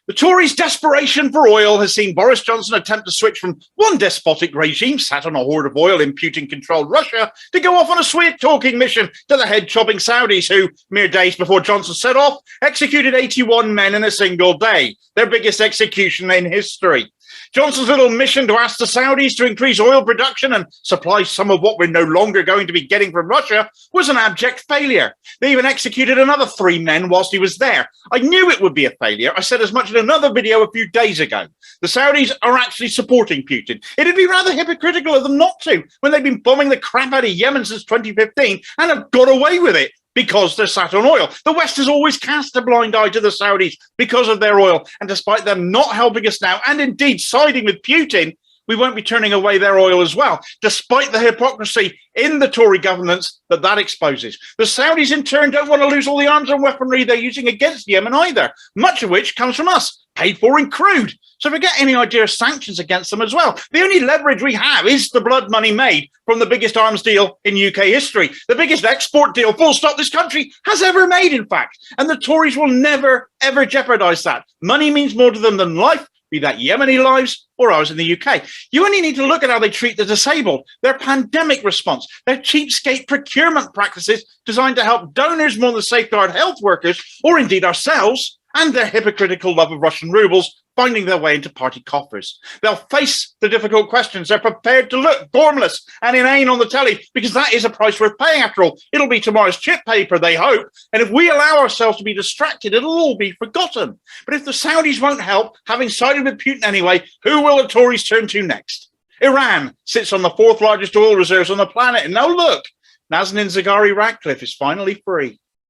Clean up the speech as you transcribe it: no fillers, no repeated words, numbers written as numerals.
The Tories' desperation for oil has seen Boris Johnson attempt to switch from one despotic regime sat on a hoard of oil in Putin-controlled Russia to go off on a sweet-talking mission to the head-chopping Saudis who, mere days before Johnson set off, executed 81 men in a single day, their biggest execution in history. Johnson's little mission to ask the Saudis to increase oil production and supply some of what we're no longer going to be getting from Russia was an abject failure. They even executed another 3 men whilst he was there. I knew it would be a failure. I said as much in another video a few days ago. The Saudis are actually supporting Putin. It'd be rather hypocritical of them not to, when they've been bombing the crap out of Yemen since 2015 and have got away with it. Because they're sat on oil. The West has always cast a blind eye to the Saudis because of their oil. And despite them not helping us now, and indeed siding with Putin, we won't be turning away their oil as well, despite the hypocrisy in the Tory governments that exposes. The Saudis, in turn, don't want to lose all the arms and weaponry they're using against Yemen either, much of which comes from us, paid for in crude. So forget any idea of sanctions against them as well. The only leverage we have is the blood money made from the biggest arms deal in UK history, the biggest export deal, full stop, this country has ever made, in fact. And the Tories will never, ever jeopardise that. Money means more to them than life, be that Yemeni lives or ours in the UK. You only need to look at how they treat the disabled, their pandemic response, their cheapskate procurement practices designed to help donors more than safeguard health workers, or indeed ourselves, and their hypocritical love of Russian roubles finding their way into party coffers. They'll face the difficult questions. They're prepared to look gormless and inane on the telly because that is a price worth paying after all. It'll be tomorrow's chip paper, they hope. And if we allow ourselves to be distracted, it'll all be forgotten. But if the Saudis won't help, having sided with Putin anyway, who will the Tories turn to next? Iran sits on the 4th largest oil reserves on the planet. And now look, Nazanin Zaghari Ratcliffe is finally free.